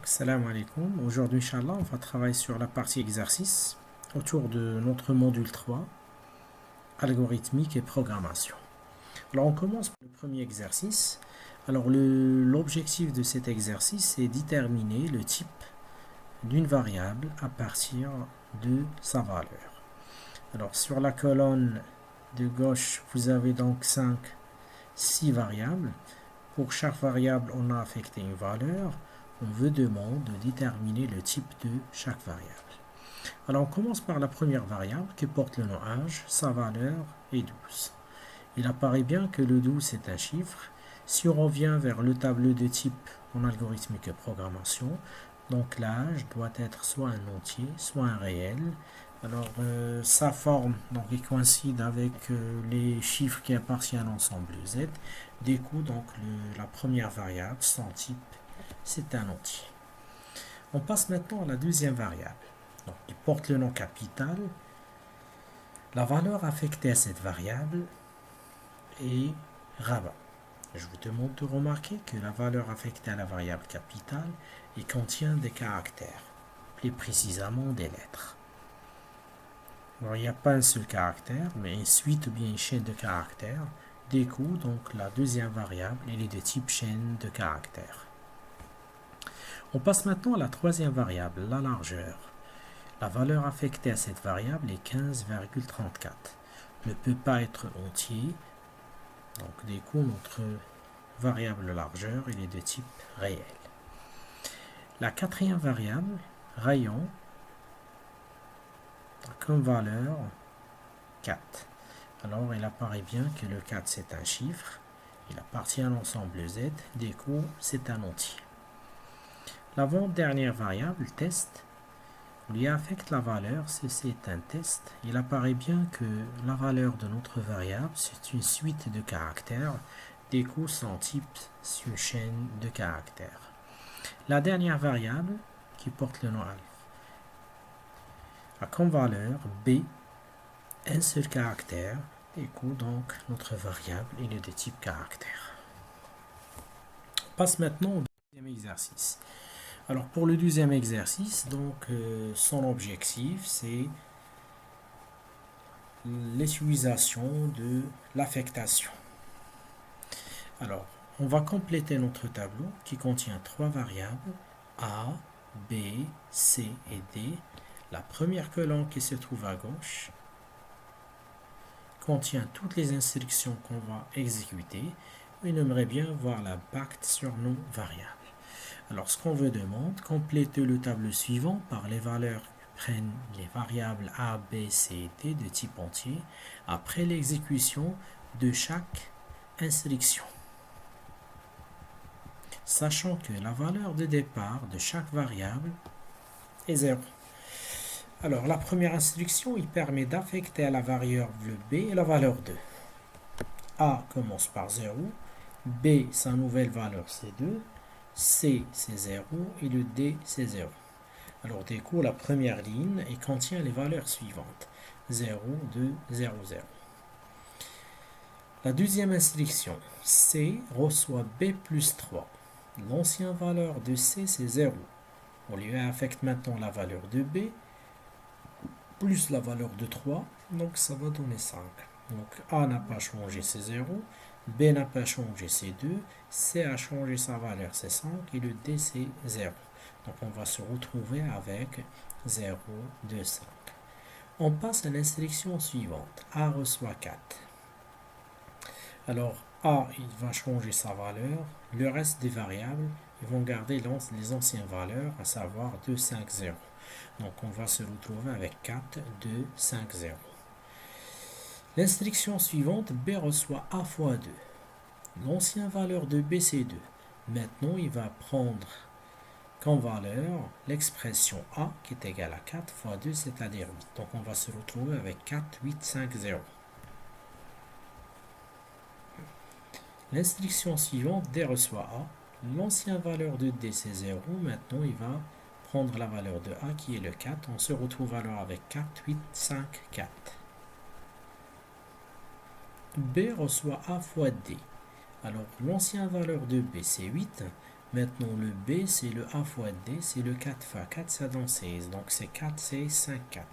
Salam alaikum. Aujourd'hui, Inch'Allah, on va travailler sur la partie exercice autour de notre module 3, algorithmique et programmation. Alors, on commence par le premier exercice. Alors, l'objectif de cet exercice est déterminer le type d'une variable à partir de sa valeur. Alors, sur la colonne de gauche, vous avez donc 6 variables. Pour chaque variable, on a affecté une valeur. On veut demander de déterminer le type de chaque variable. Alors on commence par la première variable qui porte le nom âge, sa valeur est 12. Il apparaît bien que le 12 est un chiffre. Si on revient vers le tableau de type en algorithmique et programmation, donc l'âge doit être soit un entier, soit un réel. Alors sa forme donc, il coïncide avec les chiffres qui appartiennent à l'ensemble Z. Du coup, donc la première variable, son type, c'est un entier. On passe maintenant à la deuxième variable. Donc, qui porte le nom capital. La valeur affectée à cette variable est rabat. Je vous demande de remarquer que la valeur affectée à la variable capitale contient des caractères, plus précisément des lettres. Alors, il n'y a pas un seul caractère, mais une suite ou bien une chaîne de caractères. Du coup, donc la deuxième variable, elle est de type chaîne de caractères. On passe maintenant à la troisième variable, la largeur. La valeur affectée à cette variable est 15,34. Ne peut pas être entier. Donc, du coup, notre variable largeur, elle est de type réel. La quatrième variable, rayon, a comme valeur 4. Alors, il apparaît bien que le 4, c'est un chiffre. Il appartient à l'ensemble Z. Du coup, c'est un entier. L'avant-dernière variable, test, lui affecte la valeur, ceci est un test. Il apparaît bien que la valeur de notre variable, c'est une suite de caractères. Du coup, son type, c'est une chaîne de caractères. La dernière variable, qui porte le nom alpha, a comme valeur B, un seul caractère. Du coup, donc, notre variable, il est de type caractère. On passe maintenant au deuxième exercice. Alors pour le deuxième exercice, donc son objectif c'est l'utilisation de l'affectation. Alors on va compléter notre tableau qui contient trois variables A, B, C et D. La première colonne qui se trouve à gauche contient toutes les instructions qu'on va exécuter. On aimerait bien voir l'impact sur nos variables. Alors, ce qu'on veut demander, compléter le tableau suivant par les valeurs qui prennent les variables A, B, C et D de type entier après l'exécution de chaque instruction. Sachant que la valeur de départ de chaque variable est 0. Alors, la première instruction, il permet d'affecter à la variable B la valeur 2. A commence par 0, B, sa nouvelle valeur, c'est 2, C, c'est 0 et le D, c'est 0. Alors, du coup, la première ligne contient les valeurs suivantes. 0, 2, 0, 0. La deuxième instruction, C reçoit B plus 3. L'ancienne valeur de C, c'est 0. On lui affecte maintenant la valeur de B plus la valeur de 3. Donc, ça va donner 5. Donc, A n'a pas changé, c'est 0. B n'a pas changé, c'est 2. C a changé sa valeur, c'est 5. Et le D, c'est 0. Donc, on va se retrouver avec 0, 2, 5. On passe à l'instruction suivante. A reçoit 4. Alors, A, il va changer sa valeur. Le reste des variables, ils vont garder les anciennes valeurs, à savoir 2, 5, 0. Donc, on va se retrouver avec 4, 2, 5, 0. L'instruction suivante, B reçoit A fois 2. L'ancienne valeur de B, c'est 2. Maintenant, il va prendre comme valeur l'expression A qui est égale à 4 fois 2, c'est-à-dire 8. Donc, on va se retrouver avec 4, 8, 5, 0. L'instruction suivante, D reçoit A. L'ancienne valeur de D, c'est 0. Maintenant, il va prendre la valeur de A qui est le 4. On se retrouve alors avec 4, 8, 5, 4. B reçoit A fois D. Alors, l'ancienne valeur de B, c'est 8. Maintenant, le B, c'est le A fois D, c'est le 4 fois 4, ça donne 16. Donc, c'est 4, 16, 5, 4.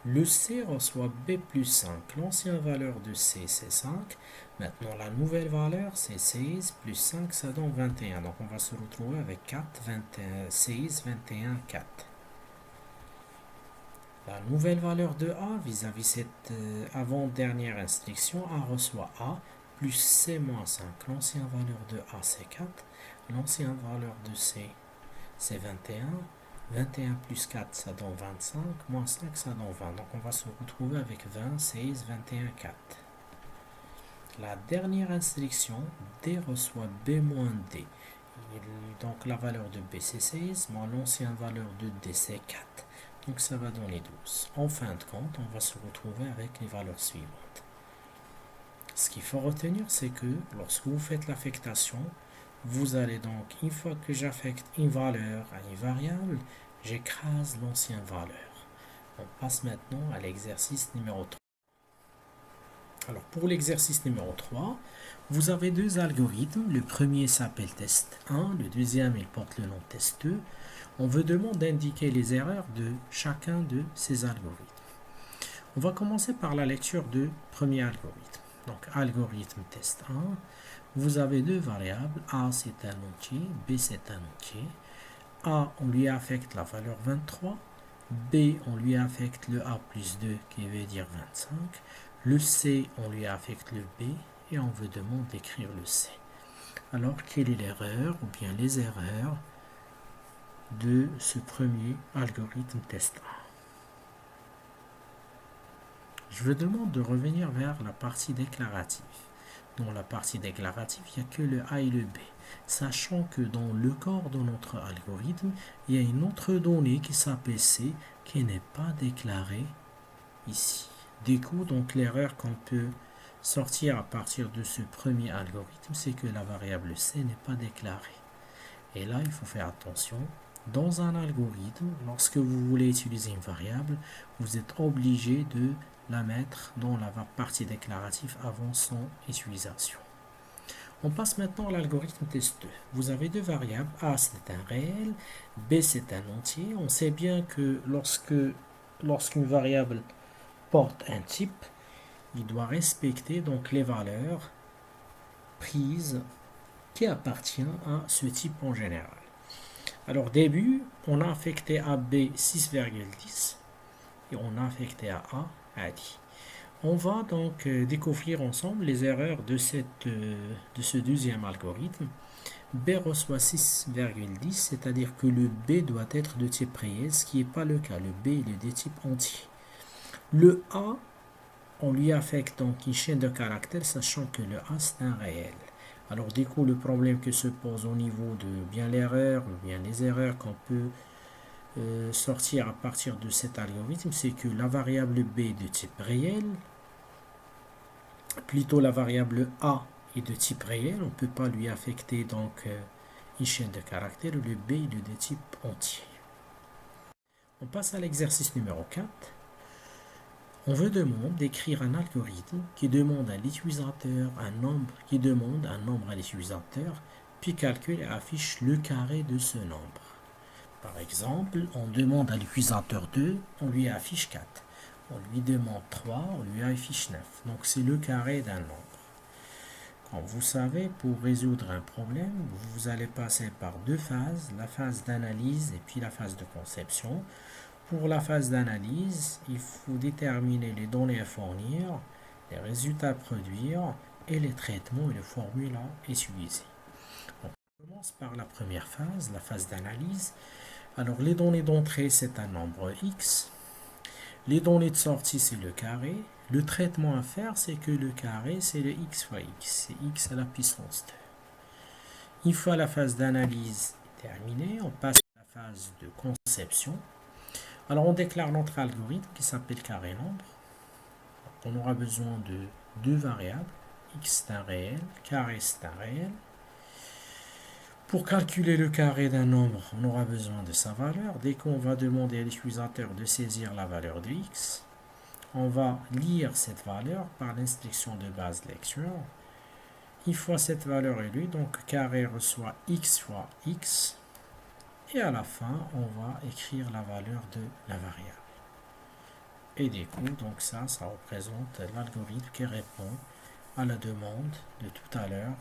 Le C reçoit B plus 5. L'ancienne valeur de C, c'est 5. Maintenant, la nouvelle valeur, c'est 16 plus 5, ça donne 21. Donc, on va se retrouver avec 4, 21, 16, 21, 4. La nouvelle valeur de A vis-à-vis cette avant-dernière instruction, A reçoit A plus C moins 5. L'ancienne valeur de A, c'est 4. L'ancienne valeur de C, c'est 21. 21 plus 4, ça donne 25. Moins 5, ça donne 20. Donc on va se retrouver avec 20, 16, 21, 4. La dernière instruction, D reçoit B moins D. Donc la valeur de B, c'est 16. Moins l'ancienne valeur de D, c'est 4. Donc ça va donner 12. En fin de compte, on va se retrouver avec les valeurs suivantes. Ce qu'il faut retenir, c'est que lorsque vous faites l'affectation, vous allez donc, une fois que j'affecte une valeur à une variable, j'écrase l'ancienne valeur. On passe maintenant à l'exercice numéro 3. Alors pour l'exercice numéro 3, vous avez deux algorithmes. Le premier s'appelle test 1, le deuxième il porte le nom test 2. On vous demande d'indiquer les erreurs de chacun de ces algorithmes. On va commencer par la lecture du premier algorithme. Donc algorithme test 1, vous avez deux variables, A c'est un entier, B c'est un entier. A, on lui affecte la valeur 23, B, on lui affecte le A plus 2 qui veut dire 25, le C, on lui affecte le B et on vous demande d'écrire le C. Alors, quelle est l'erreur ou bien les erreurs de ce premier algorithme test 1? Je vous demande de revenir vers la partie déclarative. Dans la partie déclarative, il n'y a que le A et le B. Sachant que dans le corps de notre algorithme, il y a une autre donnée qui s'appelle C qui n'est pas déclarée ici. Du coup, donc l'erreur qu'on peut sortir à partir de ce premier algorithme, c'est que la variable C n'est pas déclarée. Et là, il faut faire attention. Dans un algorithme, lorsque vous voulez utiliser une variable, vous êtes obligé de la mettre dans la partie déclarative avant son utilisation. On passe maintenant à l'algorithme test 2. Vous avez deux variables, A c'est un réel, B c'est un entier. On sait bien que lorsqu'une variable porte un type, il doit respecter donc les valeurs prises qui appartiennent à ce type en général. Alors début, on a affecté à B 6,10 et on a affecté à A 10. On va donc découvrir ensemble les erreurs de ce deuxième algorithme. B reçoit 6,10, c'est-à-dire que le B doit être de type réel, ce qui n'est pas le cas. Le B il est de type entier. Le A, on lui affecte donc une chaîne de caractères, sachant que le A c'est un réel. Alors du coup, le problème que se pose au niveau de bien l'erreur, ou bien les erreurs qu'on peut sortir à partir de cet algorithme, c'est que la variable B est de type réel, plutôt la variable A est de type réel, on ne peut pas lui affecter donc une chaîne de caractères, le B est de type entier. On passe à l'exercice numéro 4. On vous demande d'écrire un algorithme qui demande à l'utilisateur un nombre, à l'utilisateur, puis calcule et affiche le carré de ce nombre. Par exemple, on demande à l'utilisateur 2, on lui affiche 4. On lui demande 3, on lui affiche 9. Donc c'est le carré d'un nombre. Comme vous savez, pour résoudre un problème, vous allez passer par deux phases, la phase d'analyse et puis la phase de conception. Pour la phase d'analyse, il faut déterminer les données à fournir, les résultats à produire et les traitements et les formules à utiliser. On commence par la première phase, la phase d'analyse. Alors les données d'entrée, c'est un nombre x. Les données de sortie, c'est le carré. Le traitement à faire, c'est que le carré, c'est le x fois x. C'est x à la puissance 2. Une fois la phase d'analyse terminée, on passe à la phase de conception. Alors on déclare notre algorithme qui s'appelle carré nombre. On aura besoin de deux variables. X c'est un réel, carré c'est un réel. Pour calculer le carré d'un nombre, on aura besoin de sa valeur. Dès qu'on va demander à l'utilisateur de saisir la valeur de x, on va lire cette valeur par l'instruction de base lecture. Une fois cette valeur élue, donc carré reçoit x fois x. Et à la fin, on va écrire la valeur de la variable. Et du coup, donc ça représente l'algorithme qui répond à la demande de tout à l'heure,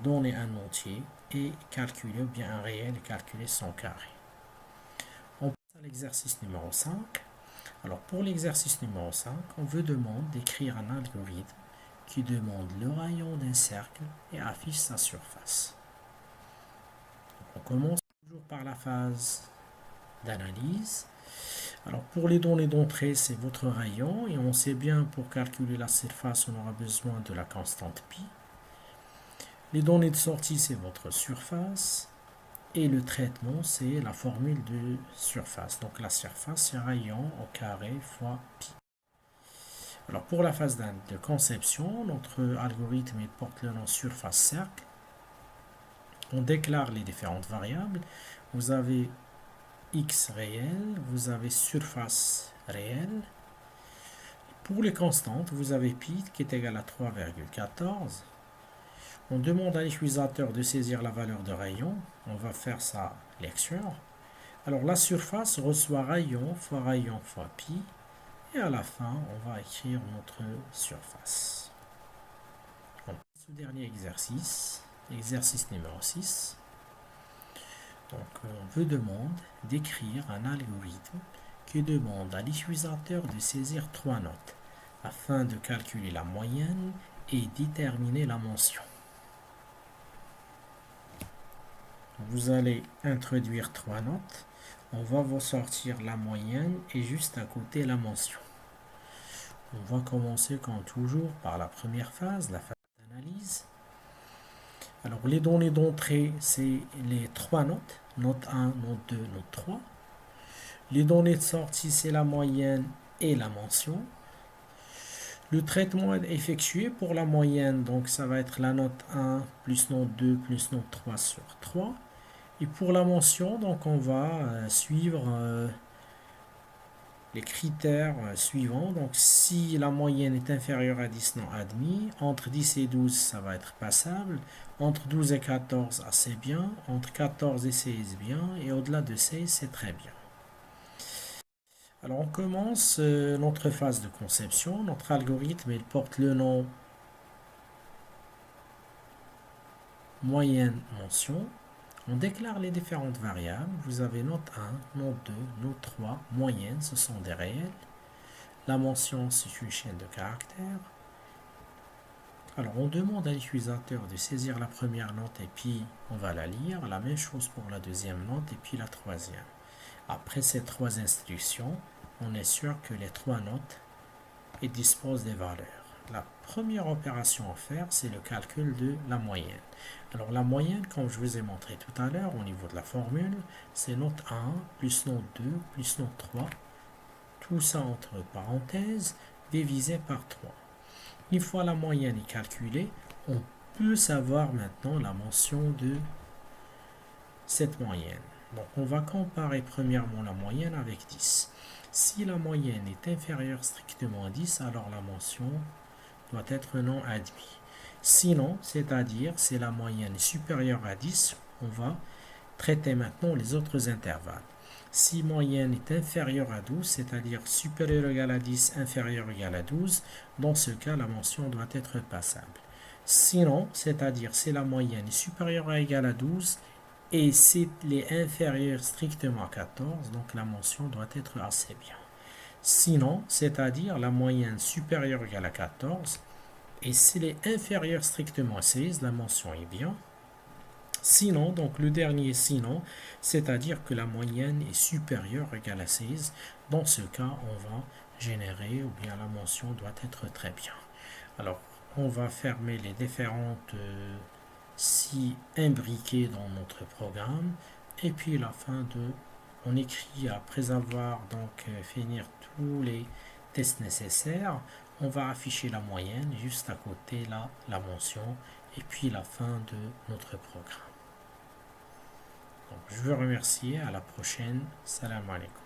donner un entier et calculer, ou bien un réel et calculer son carré. On passe à l'exercice numéro 5. Alors pour l'exercice numéro 5, on veut demander d'écrire un algorithme qui demande le rayon d'un cercle et affiche sa surface. Donc on commence toujours par la phase d'analyse. Alors pour les données d'entrée, c'est votre rayon et on sait bien pour calculer la surface, on aura besoin de la constante pi. Les données de sortie, c'est votre surface et le traitement, c'est la formule de surface. Donc la surface, c'est rayon au carré fois pi. Alors pour la phase de conception, notre algorithme il porte le nom surface cercle. On déclare les différentes variables. Vous avez x réel, vous avez surface réelle. Pour les constantes, vous avez pi qui est égal à 3,14. On demande à l'utilisateur de saisir la valeur de rayon. On va faire sa lecture. Alors la surface reçoit rayon fois pi. Et à la fin, on va écrire notre surface. On passe au dernier exercice, exercice numéro 6. Donc, on vous demande d'écrire un algorithme qui demande à l'utilisateur de saisir 3 notes afin de calculer la moyenne et déterminer la mention. Vous allez introduire 3 notes. On va vous sortir la moyenne et juste à côté la mention. On va commencer comme toujours par la première phase, la phase d'analyse. Alors les données d'entrée, c'est les 3 notes, note 1, note 2, note 3. Les données de sortie, c'est la moyenne et la mention. Le traitement est effectué pour la moyenne, donc ça va être la note 1 plus note 2 plus note 3 sur 3. Et pour la mention, donc on va suivre les critères suivants. Donc si la moyenne est inférieure à 10, non admis. Entre 10 et 12, ça va être passable. Entre 12 et 14, assez bien. Entre 14 et 16, bien. Et au-delà de 16, c'est très bien. Alors on commence notre phase de conception. Notre algorithme, il porte le nom moyenne mention. On déclare les différentes variables. Vous avez note 1, note 2, note 3, moyenne, ce sont des réels. La mention, c'est une chaîne de caractères. Alors, on demande à l'utilisateur de saisir la première note et puis on va la lire. La même chose pour la deuxième note et puis la troisième. Après ces 3 instructions, on est sûr que les 3 notes disposent des valeurs. La première opération à faire, c'est le calcul de la moyenne. Alors la moyenne, comme je vous ai montré tout à l'heure au niveau de la formule, c'est note 1 plus note 2 plus note 3. Tout ça entre parenthèses, divisé par 3. Une fois la moyenne est calculée, on peut savoir maintenant la mention de cette moyenne. Donc on va comparer premièrement la moyenne avec 10. Si la moyenne est inférieure strictement à 10, alors la mention doit être non admis. Sinon, c'est-à-dire si la moyenne est supérieure à 10, on va traiter maintenant les autres intervalles. Si moyenne est inférieure à 12, c'est-à-dire supérieure ou égale à 10, inférieure ou égale à 12, dans ce cas, la mention doit être passable. Sinon, c'est-à-dire si la moyenne est supérieure ou égale à 12 et s'il est inférieur strictement à 14, donc la mention doit être assez bien. Sinon, c'est-à-dire la moyenne supérieure ou égale à 14, et s'il est inférieur strictement à 16, la mention est bien. Sinon, donc le dernier sinon, c'est-à-dire que la moyenne est supérieure ou égale à 16. Dans ce cas, on va générer, ou bien la mention doit être très bien. Alors, on va fermer les différentes si imbriquées dans notre programme. Et puis, la fin de, on écrit après avoir donc finir tous les tests nécessaires, on va afficher la moyenne juste à côté là, la mention, et puis la fin de notre programme. Donc, je vous remercie. À la prochaine. Salam alaikum.